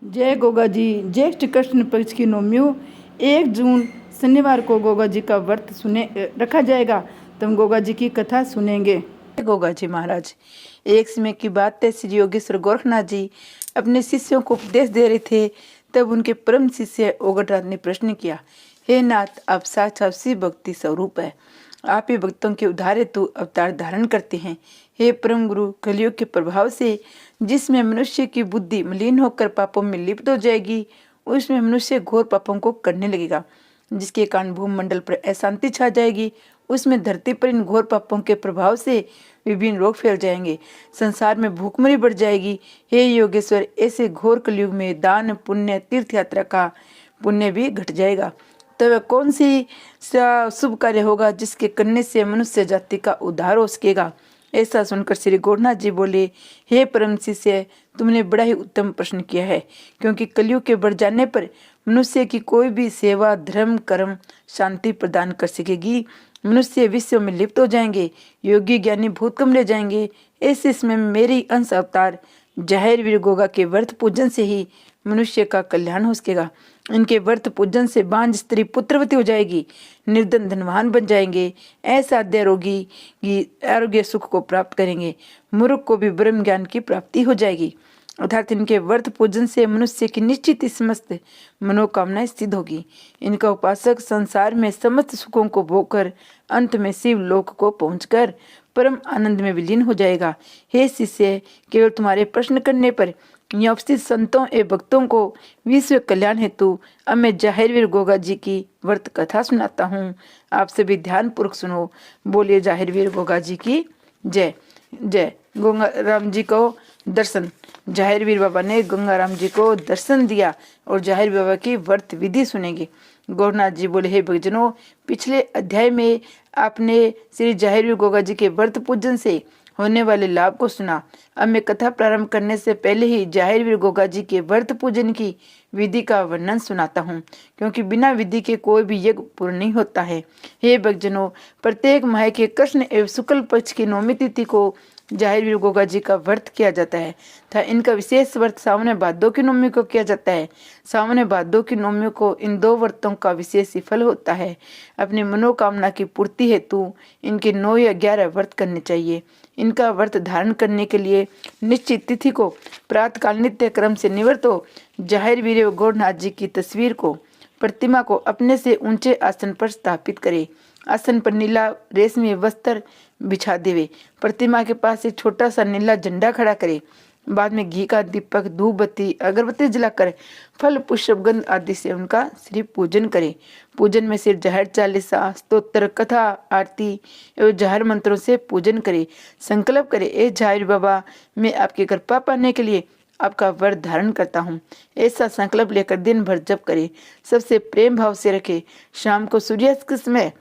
जय गोगा जी। ज्येष्ठ कृष्ण पक्ष की नवमियों 1 जून शनिवार को गोगा जी का व्रत रखा जाएगा। तो हम गोगा जी की कथा सुनेंगे। गोगा जी महाराज, एक समय की बात है, श्री योगेश्वर गोरखनाथ जी अपने शिष्यों को उपदेश दे रहे थे। तब उनके परम शिष्य ओगटनाथ ने प्रश्न किया, हे नाथ, आप साक्षात शिव भक्ति स्वरूप है, आप ही भक्तों के उद्धार हेतु अवतार धारण करते हैं। हे परम गुरु, कलयुग के प्रभाव से जिसमें मनुष्य की बुद्धि मलिन होकर पापों में लिप्त हो जाएगी, उसमें मनुष्य घोर पापों को करने लगेगा, जिसके कारण भूमंडल पर अशांति छा जाएगी। उसमें धरती पर इन घोर पापों के प्रभाव से विभिन्न रोग फैल जाएंगे, संसार में भूखमरी बढ़ जाएगी। हे योगेश्वर, ऐसे घोर कलयुग में दान पुण्य तीर्थ यात्रा का पुण्य भी घट जाएगा। तो वह कौन सी शुभ कार्य होगा जिसके करने से मनुष्य जाति का उद्धार हो सकेगा। ऐसा सुनकर श्री गोरखनाथ जी बोले, हे परम शिष्य, तुमने बड़ा ही उत्तम प्रश्न किया है, क्योंकि कलयुग के बढ़ जाने पर मनुष्य की कोई भी सेवा धर्म कर्म शांति प्रदान कर सकेगी। मनुष्य विश्व में लिप्त हो जाएंगे, योगी ज्ञानी भूत कम रह जाएंगे। ऐसे समय मेरी अंश अवतार जाहिर वीर गोगा के व्रत पूजन से ही मनुष्य का कल्याण हो सकेगा। इनके व्रत पूजन से बांझ स्त्री पुत्रवती हो जाएगी, निर्धन धनवान बन जाएंगे, असाध्य रोगी आरोग्य सुख को प्राप्त करेंगे, मूर्ख को भी ब्रह्म ज्ञान की प्राप्ति हो जाएगी। अर्थात इनके व्रत पूजन से मनुष्य की निश्चित समस्त मनोकामनाएं सिद्ध होगी। इनका उपासक संसार में समस्त सुखों को भोगकर अंत में शिव लोक को पहुंचकर परम आनंद में विलीन हो जाएगा। हे शिष्य, केवल तुम्हारे प्रश्न करने पर यहाँ उपस्थित संतों एवं भक्तों को विश्व कल्याण हेतु अब मैं जाहिरवीर गोगा जी की व्रत कथा सुनाता हूँ। आप सभी ध्यान पूर्वक सुनो। बोलिए जाहिरवीर गोगा जी की जय जय। गंगाराम जी को दर्शन। जाहिरवीर बाबा ने गंगाराम जी को दर्शन दिया और जाहिर बाबा की व्रत विधि सुनेंगे। गोरखनाथ जी बोले, हे भक्तजनों, पिछले अध्याय में आपने श्री जाहिरवीर गोगा जी के व्रत पूजन से होने वाले लाभ को सुना। अब मैं कथा प्रारंभ करने से पहले ही जाहिरवीर गोगा जी के व्रत पूजन की विधि का वर्णन सुनाता हूँ, क्योंकि बिना विधि के कोई भी यज्ञ पूर्ण नहीं होता है। हे भक्तजनों, प्रत्येक माह के कृष्ण एवं शुक्ल पक्ष की नौमी तिथि को जाहिरवीर गोगा जी का व्रत किया जाता है तथा इनका विशेष व्रत सावन भादों की नौमी को किया जाता है। सावन भादों की नौमी को इन 2 व्रतों का विशेष फल होता है। अपनी मनोकामना की पूर्ति हेतु इनके 9 या 11 व्रत करने चाहिए। इनका व्रत धारण करने के लिए निश्चित तिथि को प्रातःकाल नित्य क्रम से निवृत्त हो जाहिरवीर गोरखनाथ जी की तस्वीर को प्रतिमा को अपने से ऊंचे आसन पर स्थापित करे। आसन पर नीला रेशमी वस्त्र बिछा देवे। प्रतिमा के पास एक छोटा सा नीला झंडा खड़ा करे। बाद में घी का दीपक धूप बत्ती अगरबत्ती जलाकर फल पुष्प गंध आदि से उनका श्री पूजन करे। पूजन में सिर जाहिर चालीसा स्तोत्र कथा आरती एवं जाहिर मंत्रों से पूजन करे। संकल्प करे, ए जाहिर बाबा, मैं आपकी कृपा पाने के लिए आपका व्रत धारण करता हूँ। ऐसा संकल्प लेकर दिन भर जप करे। सबसे प्रेम भाव से रखे। शाम को सूर्यास्त के समय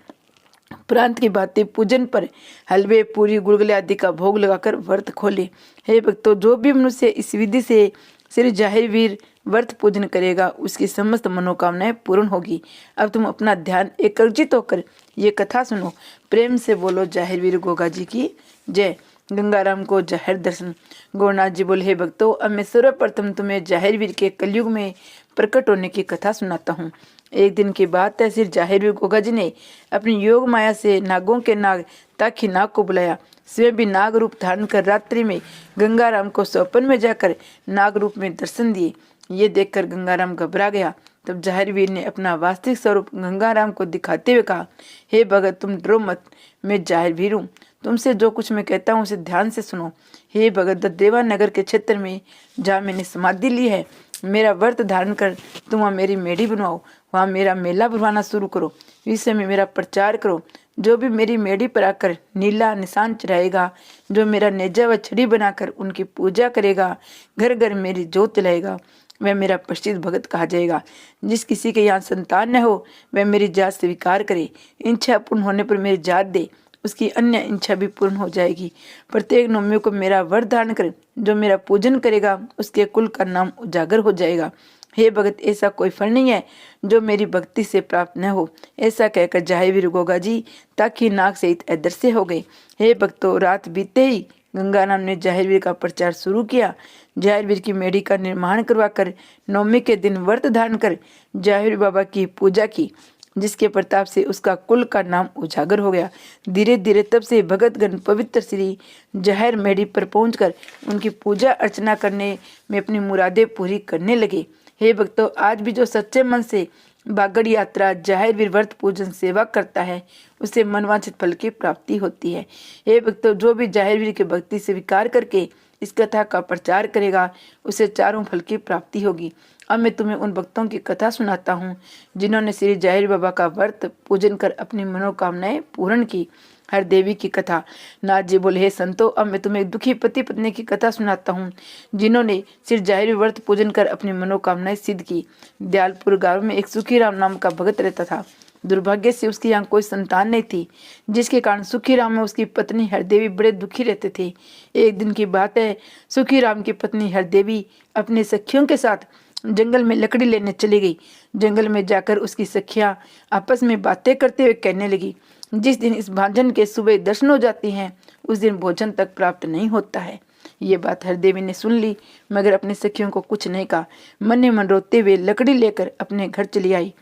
प्रांत की बातें पूजन पर हलवे पूरी गुलगुले आदि का भोग लगाकर व्रत खोले। हे भक्तों, जो भी मनुष्य इस विधि से श्री जाहिरवीर व्रत पूजन करेगा उसकी समस्त मनोकामनाएं पूर्ण होगी। अब तुम अपना ध्यान एकाग्रचित होकर ये कथा सुनो। प्रेम से बोलो जाहिरवीर गोगा जी की जय। गंगाराम को जाहिर दर्शन। गोरखनाथ जी बोले, हे भक्तों, अब मैं सर्वप्रथम तुम्हें जाहिरवीर के कलयुग में प्रकट होने की कथा सुनाता हूँ। एक दिन की बात है, श्री जाहिरवीर गोगा जी ने अपनी योग माया से नागों के नाग ताकि नाग को बुलाया। स्वयं भी नाग रूप धारण कर रात्रि में गंगाराम को स्वप्न में जाकर नाग रूप में दर्शन दिए। ये देखकर गंगाराम घबरा गया। तब जाहिरवीर ने अपना वास्तविक स्वरूप गंगाराम को दिखाते हुए कहा, हे भगत, तुम डरो मत, मैं जाहिरवीर हूँ। तुमसे जो कुछ मैं कहता हूँ उसे ध्यान से सुनो। हे भगत, देवानगर के क्षेत्र में जहाँ मैंने समाधि ली है, मेरा व्रत धारण कर तुम वहाँ मेरी मेढ़ी बनवाओ। वहाँ मेरा मेला बनवाना शुरू करो। विश्व में मेरा प्रचार करो। जो भी मेरी मेढ़ी पर आकर नीला निशान चढ़ाएगा, जो मेरा नेजा व छड़ी बनाकर उनकी पूजा करेगा, घर घर मेरी जोत जलाएगा, वह मेरा प्रसिद्ध भगत कहा जाएगा। जिस किसी के यहाँ संतान न हो वह मेरी जात स्वीकार करे। इच्छा पूर्ण होने पर मेरी जात दे, उसकी अन्य इच्छा भी पूर्ण हो जाएगी। प्रत्येक नवमी को मेरा व्रत धारण कर जो मेरा पूजन करेगा उसके कुल का नाम उजागर हो जाएगा। हे भगत, ऐसा कोई फल नहीं है जो मेरी भक्ति से प्राप्त न हो। ऐसा कहकर जाहिरवीर गोगा जी ताकि नाग सहित अदृश्य हो गए। हे भक्तों, रात बीतते ही गंगाराम ने जाहिरवीर का प्रचार शुरू किया। जाहिर वीर की मेढ़ी का निर्माण करवाकर नवमी के दिन व्रत धारण कर जाहिर बाबा की पूजा की, जिसके प्रताप से उसका कुल का नाम उजागर हो गया। धीरे धीरे तब से भगतगण पवित्र श्री जाहिर मेढ़ी पर पहुंचकर उनकी पूजा अर्चना करने में अपनी मुरादें पूरी करने लगे। हे भक्तों, आज भी जो सच्चे मन से बागड़ यात्रा जाहिर वीर व्रत पूजन सेवा करता है उसे मनवांछित फल की प्राप्ति होती है। हे भक्तों, जो भी जाहिर वीर की भक्ति स्वीकार करके इस कथा का प्रचार करेगा उसे चारों फल की प्राप्ति होगी। अब मैं तुम्हें उन भक्तों की कथा सुनाता हूँ जिन्होंने श्री जाहिर बाबा का व्रत पूजन कर अपनी मनोकामनाएं पूर्ण की। हर देवी की कथा। नाथ जी बोले, हे संतो, अब मैं तुम्हें दुखी पति पत्नी की कथा सुनाता हूँ जिन्होंने श्री जाहिर व्रत पूजन कर अपनी मनोकामनाएं सिद्ध की। दयालपुर गांव में एक सुखीराम नाम का भगत रहता था। दुर्भाग्य से उसकी यहाँ कोई संतान नहीं थी, जिसके कारण सुखीराम में उसकी पत्नी हरदेवी बड़े दुखी रहते थे। एक दिन की बात है, सुखीराम की पत्नी हरदेवी अपने सखियों के साथ जंगल में लकड़ी लेने चली गई। जंगल में जाकर उसकी सखियां आपस में बातें करते हुए कहने लगी, जिस दिन इस भांजन के सुबह दर्शन हो जाती हैं उस दिन भोजन तक प्राप्त नहीं होता है। ये बात हरदेवी ने सुन ली, मगर अपनी सखियों को कुछ नहीं कहा। मन ही मन रोते हुए लकड़ी लेकर अपने घर चली आई।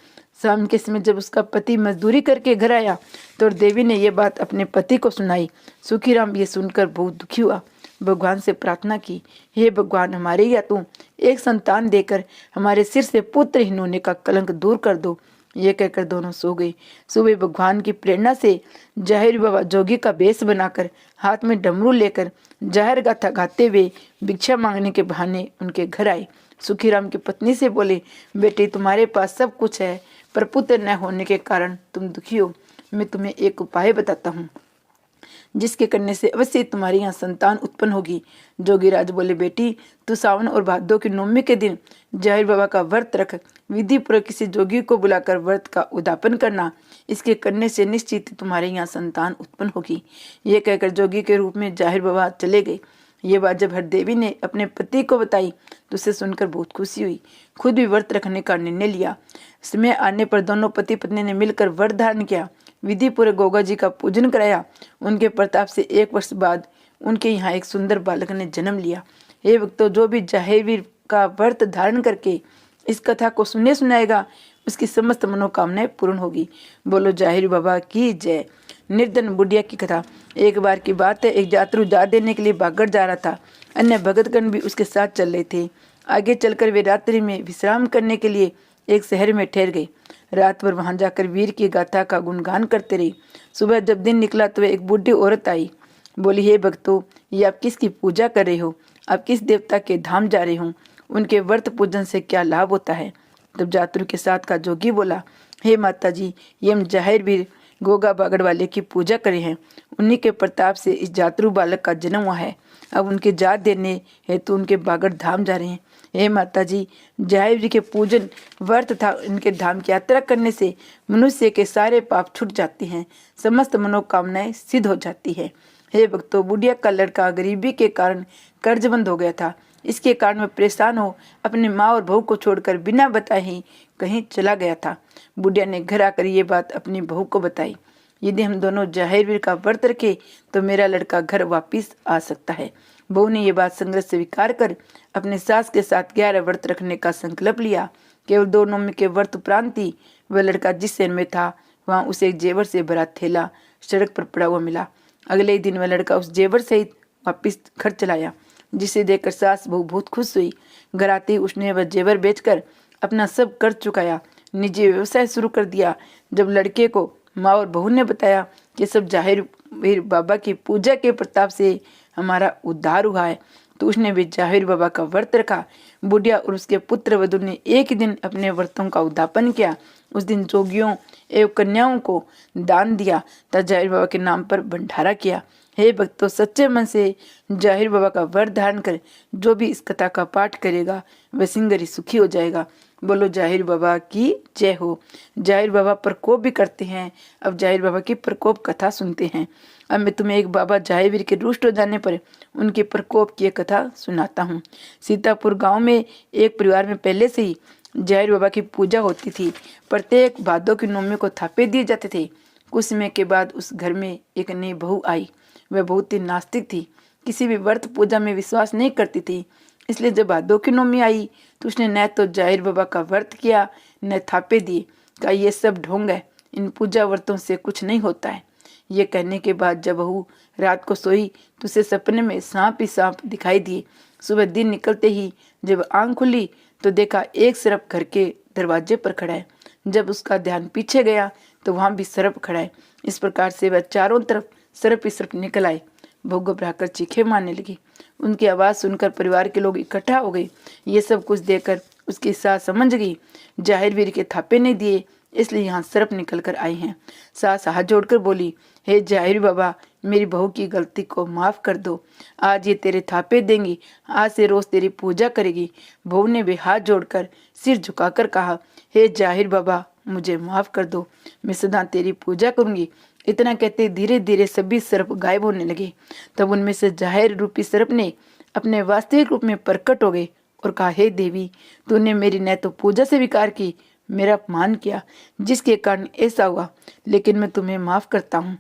शाम के समय जब उसका पति मजदूरी करके घर आया तो देवी ने यह बात अपने पति को सुनाई। सुखीराम ये सुनकर बहुत दुखी हुआ। भगवान से प्रार्थना की, हे भगवान, हमारे या तू एक संतान देकर हमारे सिर से पुत्रहीन होने का कलंक दूर कर दो। ये कहकर दोनों सो गए। सुबह भगवान की प्रेरणा से जाहिर बाबा जोगी का वेश बनाकर हाथ में डमरू लेकर जाहिर गाथा गाते हुए भिक्षा मांगने के बहाने उनके घर आए। सुखीराम की पत्नी से बोले, बेटी, तुम्हारे पास सब कुछ है पर पुत्र न होने के कारण तुम दुखी हो। मैं तुम्हें एक उपाय बताता हूँ जिसके करने से अवश्य तुम्हारी यहाँ संतान उत्पन्न होगी। जोगीराज बोले, बेटी, तू सावन और भादों की नवमी के दिन जाहिर बाबा का व्रत रख। विधि पूर्वक किसी जोगी को बुलाकर व्रत का उद्यापन करना। इसके करने से निश्चित तुम्हारे यहाँ संतान उत्पन्न होगी। ये कहकर जोगी के रूप में जाहिर बाबा चले गए। ये बात जब हरदेवी ने अपने पति को बताई तो उसे सुनकर बहुत खुशी हुई। खुद भी व्रत रखने का निर्णय लिया। समय आने पर दोनों पति पत्नी ने मिलकर व्रत धारण किया। विधि पूर्वक गोगा जी का पूजन कराया। उनके प्रताप से 1 वर्ष बाद उनके यहाँ एक सुंदर बालक ने जन्म लिया। हे भक्तों, जो भी जाहिर वीर का व्रत धारण करके इस कथा को सुनाएगा उसकी समस्त मनोकामनाएं पूर्ण होगी। बोलो जाहिर बाबा की जय। निर्धन बुढ़िया की कथा। एक बार की बात है, एक यात्रु जा देने के लिए बागड़ जा रहा था। अन्य भगतगण भी उसके साथ चल रहे थे। आगे चलकर वे रात्रि में विश्राम करने के लिए एक शहर में ठहर गए। रात भर वहां जाकर वीर की गाथा का गुणगान करते रहे। सुबह जब दिन निकला तो एक बूढ़ी औरत आई। बोली, हे भक्तों, ये आप किसकी पूजा कर रहे हो? आप किस देवता के धाम जा रहे हो? उनके व्रत पूजन से क्या लाभ होता है? तब यात्रु के साथ का जोगी बोला, हे माता जी, ये हम जाहिर वीर गोगा बागड़ वाले की पूजा करे हैं। उन्हीं के प्रताप से इस यात्रु बालक का जन्म हुआ है। अब उनके जात देने हेतु उनके बागड़ धाम जा रहे हैं। हे माता जी, जाहिर जी के पूजन व्रत तथा इनके धाम की यात्रा करने से मनुष्य के सारे पाप छूट जाते हैं, समस्त मनोकामनाएं सिद्ध हो जाती है। हे भक्तों, बुढ़िया का लड़का गरीबी के कारण कर्जबंद हो गया था। इसके कारण वह परेशान हो अपने माँ और बहू को छोड़कर बिना बताए ही कहीं चला गया था। बुढ़िया ने घर आकर ये बात अपनी बहू को बताई। यदि हम दोनों जाहिर वीर का व्रत रखें तो मेरा लड़का घर वापिस आ सकता है। बहू ने यह बात संग्रह स्वीकार कर अपने सास के साथ 11 व्रत रखने का संकल्प लिया। केवल 2 नवमी के व्रत उपरांत ही वह लड़का जिस शहर में था वहां उसे एक जेवर से भरा थैला सड़क पर पड़ा हुआ मिला। अगले ही दिन वह लड़का उस जेवर सहित वापिस घर चलाया, जिसे देखकर सास बहू बहुत खुश हुई। घर आते ही उसने वह जेवर बेचकर अपना सब कर्ज चुकाया, निजी व्यवसाय शुरू कर दिया। जब लड़के को माँ और बहू ने बताया कि सब जाहिर वीर बाबा की पूजा के प्रताप से हमारा उद्धार हुआ है, तो उसने भी जाहिर बाबा का व्रत रखा। बुढ़िया और उसके पुत्र वधु ने एक ही दिन अपने व्रतों का उद्यापन किया। उस दिन जोगियों एवं कन्याओं को दान दिया तथा जाहिर बाबा के नाम पर भंडारा किया। हे भक्तों, सच्चे मन से जाहिर बाबा का व्रत धारण कर जो भी इस कथा का पाठ करेगा वह सिंगरी सुखी हो जाएगा। बोलो जाहिर बाबा की जय हो। जाहिर बाबा प्रकोप भी करते हैं। अब जाहिर बाबा की प्रकोप कथा सुनते हैं। अब मैं तुम्हें एक बाबा जाहिर वीर के रुष्ट हो जाने पर उनके प्रकोप की एक कथा सुनाता हूँ। सीतापुर गांव में एक परिवार में पहले से ही जाहिर बाबा की पूजा होती थी। प्रत्येक भादों की नवमी को थापे दिए जाते थे। कुछ समय के बाद उस घर में एक नई बहू आई। वह बहुत ही नास्तिक थी, किसी भी व्रत पूजा में विश्वास नहीं करती थी। इसलिए जब भादों की नौमी आई तो उसने न तो जाहिर बाबा का व्रत किया न थापे दिए। कहा ये सब ढोंग है, इन पूजा व्रतों से कुछ नहीं होता है। ये कहने के बाद जब बहू रात को सोई तो उसे सपने में सांप ही सांप दिखाई दिए। सुबह दिन निकलते ही जब आंख खुली तो देखा एक सर्प घर के दरवाजे पर खड़ा है। जब उसका ध्यान पीछे गया तो वहां भी सर्प खड़ा है। इस प्रकार से वह चारों तरफ सर्प ही सर्प निकल आए। बहू घबराकर चीखें मारने लगी। उनकी आवाज़ सुनकर परिवार के लोग इकट्ठा हो गए। ये सब कुछ देखकर उसकी सास समझ गई जाहिर वीर के थापे नहीं दिए, इसलिए यहाँ सर्प निकल कर आए हैं। सास हाथ जोड़कर बोली, हे जाहिर बाबा, मेरी बहू की गलती को माफ़ कर दो। आज ये तेरे थापे देंगी, आज से रोज़ तेरी पूजा करेगी। बहू ने भी हाथ जोड़कर सिर झुकाकर कहा, हे जाहिर बाबा, मुझे माफ़ कर दो, मैं सदा तेरी पूजा करूंगी। इतना कहते धीरे धीरे सभी सर्प गायब होने लगे। तब उनमें से जाहिर रूपी सर्प ने अपने वास्तविक रूप में प्रकट हो गए और कहा, हे देवी, तूने मेरी न तो पूजा से विकार की, मेरा अपमान किया, जिसके कारण ऐसा हुआ, लेकिन मैं तुम्हें माफ़ करता हूँ।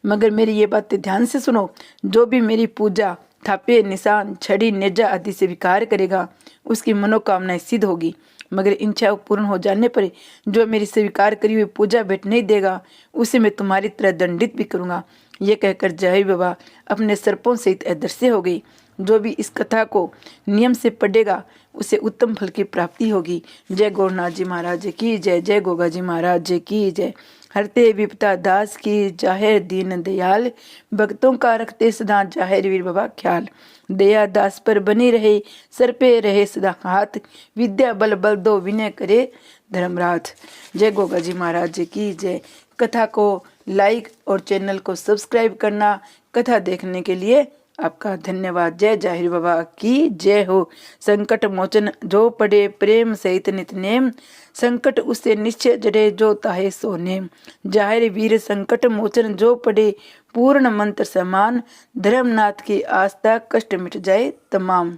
मगर मेरी ये बातें ध्यान से सुनो, जो भी मेरी पूजा थापे, निशान, छड़ी, नेजा आदि से विकार करेगा उसकी मनोकामनाएं सिद्ध होगी। मगर इच्छा पूर्ण हो जाने पर जो मेरी स्वीकार करी हुई पूजा भेंट नहीं देगा उसे मैं तुम्हारी तरह दंडित भी करूँगा। ये कहकर जाहिर बाबा अपने सर्पों सहित अदृश्य हो गई। जो भी इस कथा को नियम से पढ़ेगा उसे उत्तम फल की प्राप्ति होगी। जय गौरनाथ जी महाराज की जय। जय गोगा जी महाराज की जय। हरते विपता दास की जाहिर दीन दयाल, भक्तों का रखते सदा जाहिर वीर बाबा ख्याल। दया दास पर बनी रहे, सर पे रहे सदा हाथ, विद्या बल बल दो विनय करे धर्मराथ। जय गोगा जी महाराज की जय। कथा को लाइक और चैनल को सब्सक्राइब करना। कथा देखने के लिए आपका धन्यवाद। जय जाहिर बाबा की जय हो। संकट मोचन जो पढ़े प्रेम सहित नित नेम, संकट उससे निश्चय जड़े जो ताहे सो नेम। जाहिर वीर संकट मोचन जो पढ़े पूर्ण मंत्र समान, धर्मनाथ की आस्था कष्ट मिट जाए तमाम।